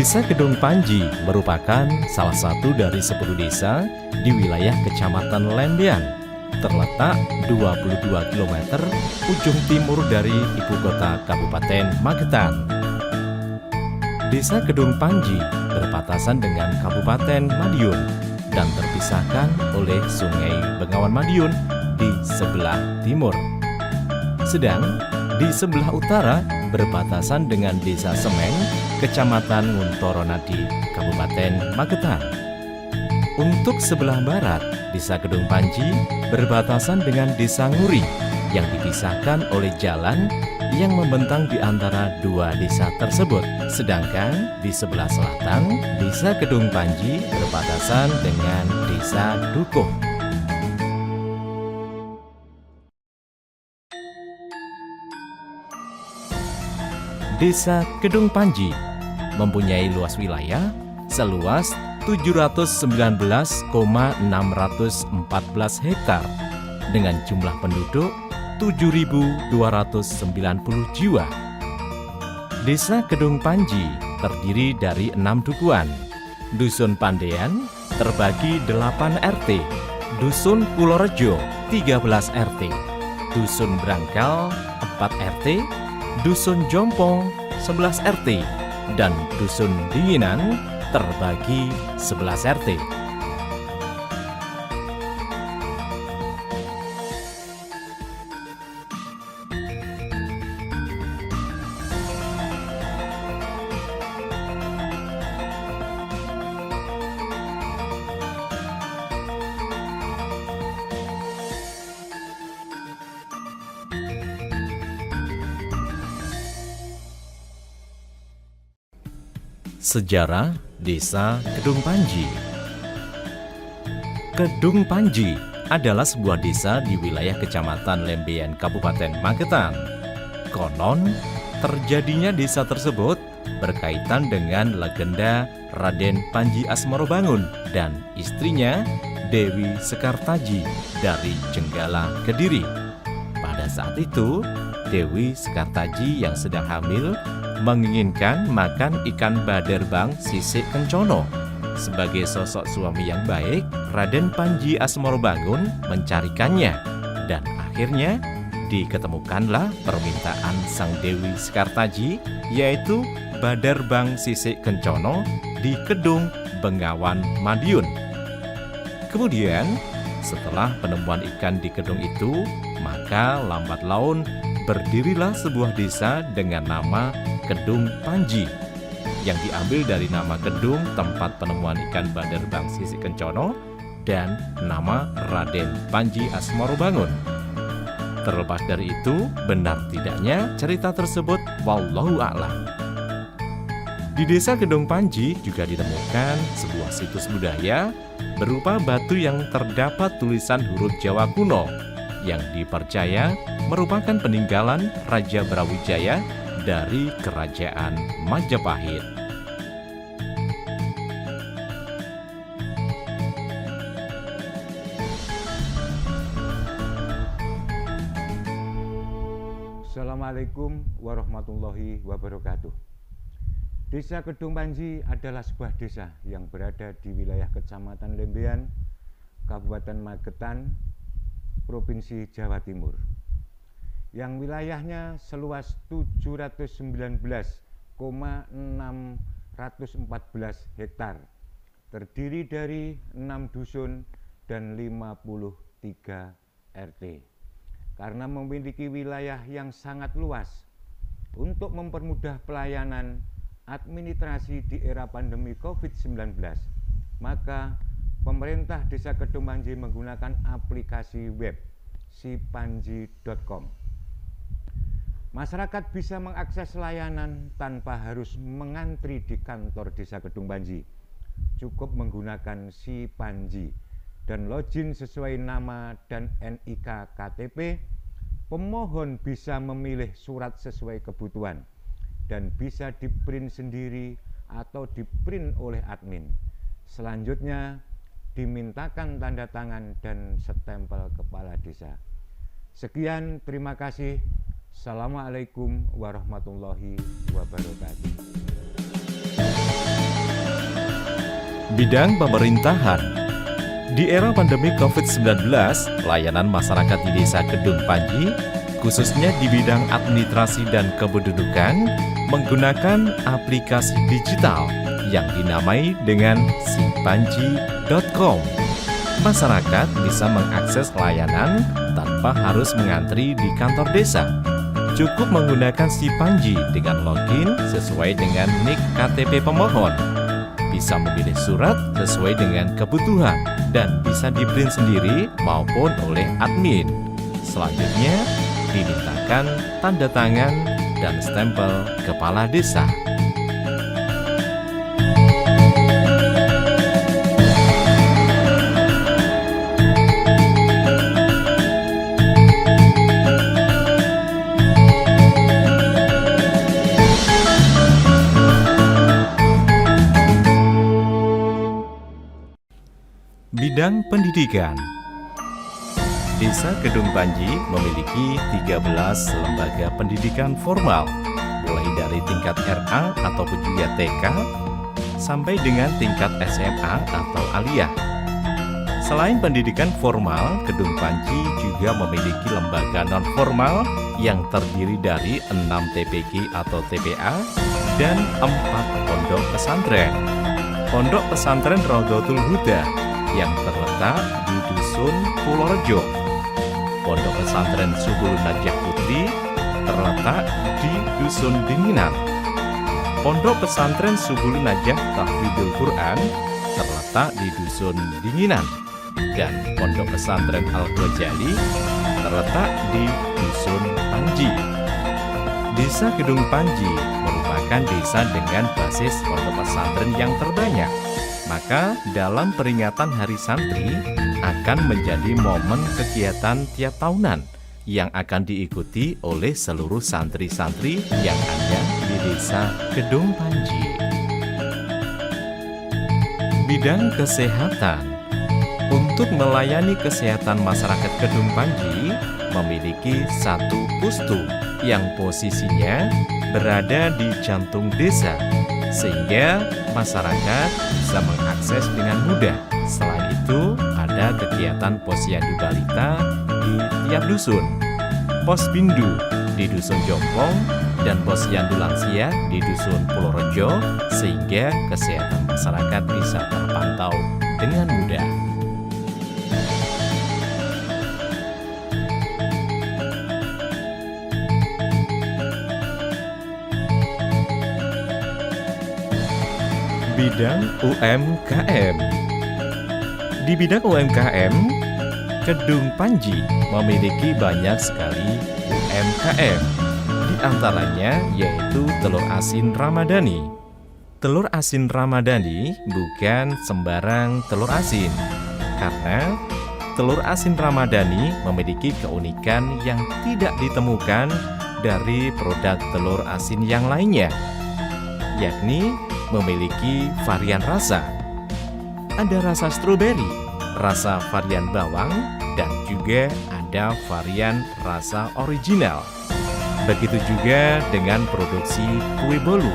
Desa Kedung Panji merupakan salah satu dari 10 desa di wilayah Kecamatan Lembean, terletak 22 km ujung timur dari ibu kota Kabupaten Magetan. Desa Kedung Panji berbatasan dengan Kabupaten Madiun dan terpisahkan oleh Sungai Bengawan Madiun di sebelah timur. Sedang di sebelah utara berbatasan dengan Desa Semeng, Kecamatan Nguntoronadi, Kabupaten Magetan. Untuk sebelah barat, Desa Kedung Panji berbatasan dengan Desa Nguri yang dipisahkan oleh jalan yang membentang di antara dua desa tersebut. Sedangkan di sebelah selatan, Desa Kedung Panji berbatasan dengan Desa Dukuh. Desa Kedung Panji mempunyai luas wilayah seluas 719,614 hektar dengan jumlah penduduk 7.290 jiwa. Desa Kedung Panji terdiri dari 6 dukuhan. Dusun Pandean terbagi 8 RT, Dusun Pulorejo 13 RT, Dusun Brangkal 4 RT, Dusun Jompong 11 RT, dan Dusun Dinginan terbagi 11 RT. Sejarah Desa Kedung Panji. Kedung Panji adalah sebuah desa di wilayah Kecamatan Lembean, Kabupaten Magetan. Konon, terjadinya desa tersebut berkaitan dengan legenda Raden Panji Asmorobangun dan istrinya Dewi Sekartaji dari Jenggala, Kediri. Pada saat itu, Dewi Sekartaji yang sedang hamil menginginkan makan ikan baderbang sisik kencono. Sebagai sosok suami yang baik, Raden Panji Asmorobangun mencarikannya dan akhirnya diketemukanlah permintaan sang Dewi Sekartaji, yaitu baderbang sisik kencono di Kedung Bengawan Madiun. Kemudian setelah penemuan ikan di kedung itu, maka lambat laun berdirilah sebuah desa dengan nama Kedung Panji yang diambil dari nama kedung tempat penemuan ikan baderbang sisik kencono dan nama Raden Panji Asmorobangun. Terlepas dari itu, benar tidaknya cerita tersebut wallahu a'lam. Di Desa Kedung Panji juga ditemukan sebuah situs budaya berupa batu yang terdapat tulisan huruf Jawa kuno yang dipercaya merupakan peninggalan Raja Brawijaya dari Kerajaan Majapahit. Assalamualaikum warahmatullahi wabarakatuh. Desa Kedung Panji adalah sebuah desa yang berada di wilayah Kecamatan Lembean, Kabupaten Magetan, Provinsi Jawa Timur, yang wilayahnya seluas 719,614 hektar, terdiri dari 6 dusun dan 53 RT. Karena memiliki wilayah yang sangat luas, untuk mempermudah pelayanan administrasi di era pandemi COVID-19, maka pemerintah Desa Kedung Panji menggunakan aplikasi web sipanji.com. Masyarakat bisa mengakses layanan tanpa harus mengantri di kantor Desa Kedung Panji. Cukup menggunakan Sipanji dan login sesuai nama dan NIK KTP. Pemohon bisa memilih surat sesuai kebutuhan dan bisa di-print sendiri atau di-print oleh admin. Selanjutnya dimintakan tanda tangan dan stempel kepala desa. Sekian, terima kasih. Assalamualaikum warahmatullahi wabarakatuh. Bidang pemerintahan. Di era pandemi COVID-19, layanan masyarakat di Desa Kedung Panji, khususnya di bidang administrasi dan kependudukan, menggunakan aplikasi digital yang dinamai dengan sipanji.com. Masyarakat bisa mengakses layanan tanpa harus mengantri di kantor desa. Cukup menggunakan Sipanji dengan login sesuai dengan nik KTP pemohon. Bisa memilih surat sesuai dengan kebutuhan dan bisa di-print sendiri maupun oleh admin. Selanjutnya, dimintakan tanda tangan dan stempel kepala desa. Bidang pendidikan. Desa Kedung Panji memiliki 13 lembaga pendidikan formal, mulai dari tingkat RA ataupun juga TK, sampai dengan tingkat SMA atau aliyah. Selain pendidikan formal, Kedung Panji juga memiliki lembaga non-formal yang terdiri dari 6 TPG atau TPA dan 4 pondok pesantren. Pondok pesantren Rodotul Huda yang terletak di Dusun Purworejo. Pondok pesantren Subul Najah Putri terletak di Dusun Dinginan. Pondok pesantren Subul Najah Tahfidzul Quran terletak di Dusun Dinginan. Dan Pondok pesantren Al-Ghazali terletak di Dusun Panji. Desa Kedung Panji merupakan desa dengan basis pondok pesantren yang terbanyak. Maka dalam peringatan Hari Santri akan menjadi momen kegiatan tiap tahunan yang akan diikuti oleh seluruh santri-santri yang ada di Desa Kedung Panji. Bidang kesehatan. Untuk melayani kesehatan masyarakat Kedung Panji memiliki satu pustu yang posisinya berada di jantung desa, sehingga masyarakat bisa mengakses dengan mudah. Selain itu, ada kegiatan posyandu balita di tiap dusun, posbindu di Dusun Jompong, dan posyandu lansia di Dusun Purworejo, sehingga kesehatan masyarakat bisa terpantau dengan mudah. Bidang UMKM. Di bidang UMKM, Kedung Panji memiliki banyak sekali UMKM. Di antaranya yaitu telur asin Ramadhani. Telur asin Ramadhani bukan sembarang telur asin, karena telur asin Ramadhani memiliki keunikan yang tidak ditemukan dari produk telur asin yang lainnya, yakni memiliki varian rasa. Ada rasa stroberi, rasa varian bawang, dan juga ada varian rasa original. Begitu juga dengan produksi kue bolu.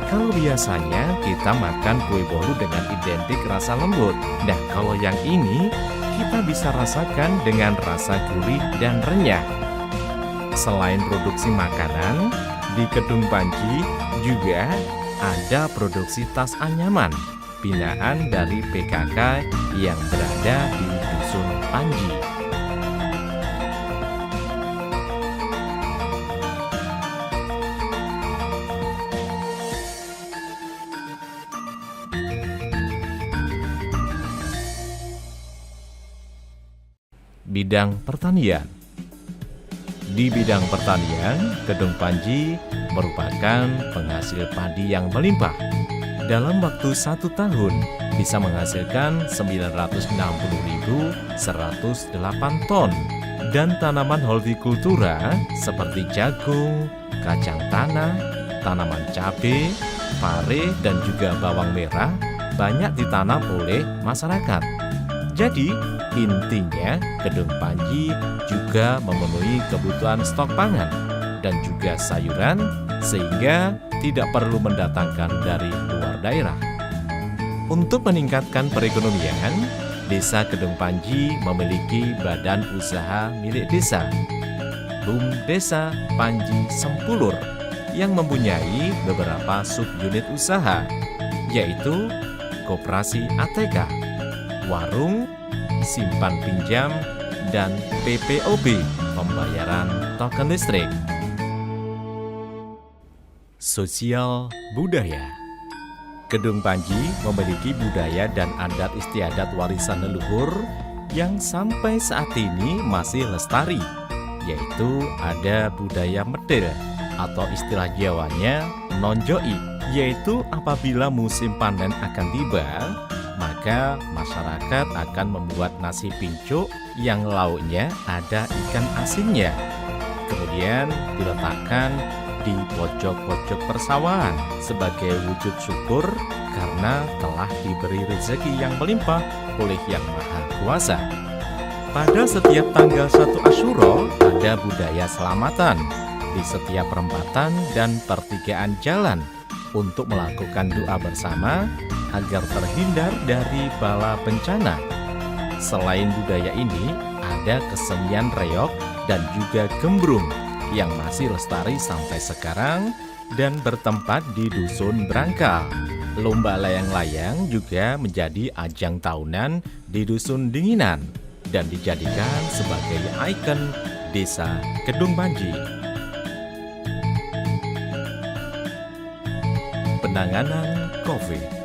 Kalau biasanya kita makan kue bolu dengan identik rasa lembut. Nah, kalau yang ini kita bisa rasakan dengan rasa gurih dan renyah. Selain produksi makanan, di Kedung Panji juga ada produksi tas anyaman binaan dari PKK yang berada di Dusun Panji. Bidang pertanian. Di bidang pertanian, Kedung Panji merupakan penghasil padi yang melimpah. Dalam waktu 1 tahun bisa menghasilkan 960.108 ton. Dan tanaman hortikultura seperti jagung, kacang tanah, tanaman cabai, pare, dan juga bawang merah banyak ditanam oleh masyarakat. Jadi, intinya Kedung Panji juga memenuhi kebutuhan stok pangan dan juga sayuran, sehingga tidak perlu mendatangkan dari luar daerah. Untuk meningkatkan perekonomian, Desa Kedung Panji memiliki badan usaha milik desa, BUM Desa Panji Sempulur, yang mempunyai beberapa subunit usaha, yaitu Koperasi ATK, Warung, Simpan Pinjam, dan PPOB, Pembayaran Token Listrik. Sosial budaya. Kedung Panji memiliki budaya dan adat istiadat warisan leluhur yang sampai saat ini masih lestari, yaitu ada budaya medel atau istilah Jawanya nonjoi, yaitu apabila musim panen akan tiba, maka masyarakat akan membuat nasi pincuk yang lauknya ada ikan asinnya, kemudian diletakkan di pojok-pojok persawahan sebagai wujud syukur karena telah diberi rezeki yang melimpah oleh Yang Maha Kuasa. Pada setiap tanggal 1 Asyura ada budaya selamatan di setiap perempatan dan pertigaan jalan untuk melakukan doa bersama agar terhindar dari bala bencana. Selain budaya ini, ada kesenian reog dan juga gembrung yang masih lestari sampai sekarang dan bertempat di Dusun Brangkal. Lomba layang-layang juga menjadi ajang tahunan di Dusun Dinginan dan dijadikan sebagai ikon Desa Kedung Panji. Penanganan COVID.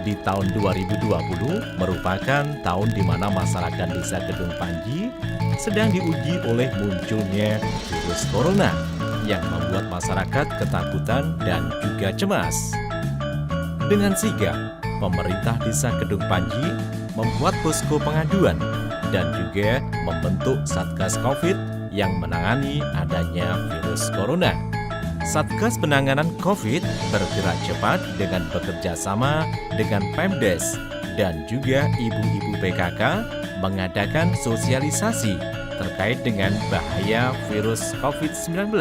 Di tahun 2020 merupakan tahun di mana masyarakat Desa Kedung Panji sedang diuji oleh munculnya virus corona yang membuat masyarakat ketakutan dan juga cemas. Dengan sigap, pemerintah Desa Kedung Panji membuat posko pengaduan dan juga membentuk Satgas COVID yang menangani adanya virus corona. Satgas Penanganan COVID bergerak cepat dengan bekerja sama dengan Pemdes dan juga ibu-ibu PKK mengadakan sosialisasi terkait dengan bahaya virus COVID-19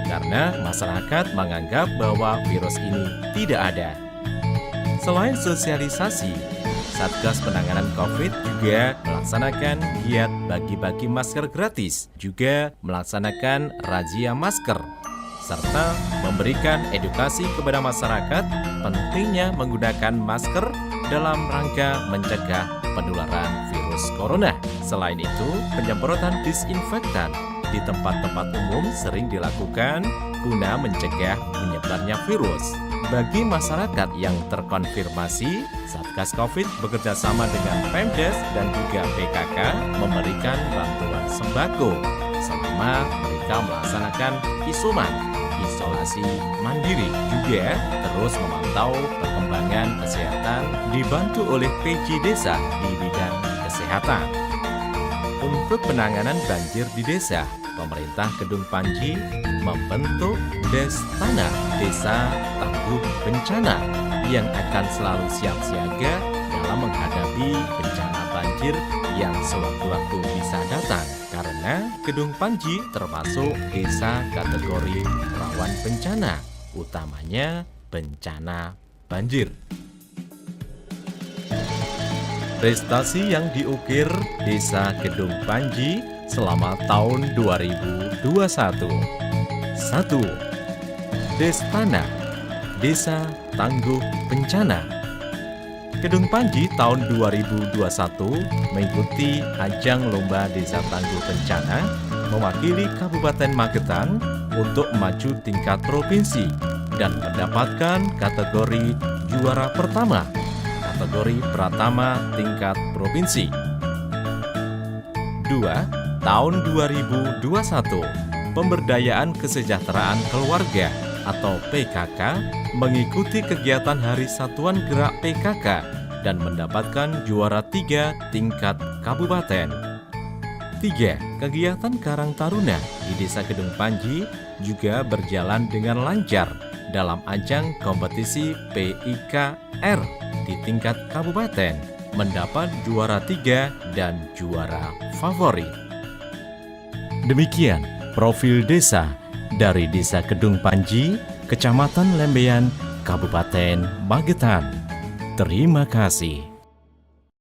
karena masyarakat menganggap bahwa virus ini tidak ada. Selain sosialisasi, Satgas Penanganan COVID juga melaksanakan giat bagi-bagi masker gratis, juga melaksanakan razia masker, serta memberikan edukasi kepada masyarakat pentingnya menggunakan masker dalam rangka mencegah penularan virus corona. Selain itu, penyemprotan disinfektan di tempat-tempat umum sering dilakukan guna mencegah menyebarnya virus. Bagi masyarakat yang terkonfirmasi, Satgas COVID bekerja sama dengan Pemdes dan juga PKK memberikan bantuan sembako selama mereka melaksanakan isolasi mandiri, juga terus memantau perkembangan kesehatan dibantu oleh PJ Desa di bidang kesehatan. Untuk penanganan banjir di desa, pemerintah Kedung Panji membentuk Destana Desa Tangguh Bencana yang akan selalu siap siaga dalam menghadapi bencana banjir yang sewaktu-waktu bisa datang. Karena Kedung Panji termasuk desa kategori rawan bencana, utamanya bencana banjir. Prestasi yang diukir Desa Kedung Panji selama tahun 2021. 1. Destana Desa Tangguh Bencana. Kedung Panji tahun 2021 mengikuti ajang Lomba Desa Tangguh Bencana mewakili Kabupaten Magetan untuk maju tingkat provinsi dan mendapatkan kategori juara pertama, kategori Pratama tingkat provinsi. 2. Tahun 2021, Pemberdayaan Kesejahteraan Keluarga atau PKK mengikuti kegiatan Hari Satuan Gerak PKK dan mendapatkan juara 3 tingkat kabupaten. 3. Kegiatan Karang Taruna di Desa Kedung Panji juga berjalan dengan lancar dalam ajang kompetisi PIKR di tingkat kabupaten, mendapat juara 3 dan juara favorit. Demikian profil desa dari Desa Kedung Panji, Kecamatan Lembeyan, Kabupaten Magetan. Terima kasih.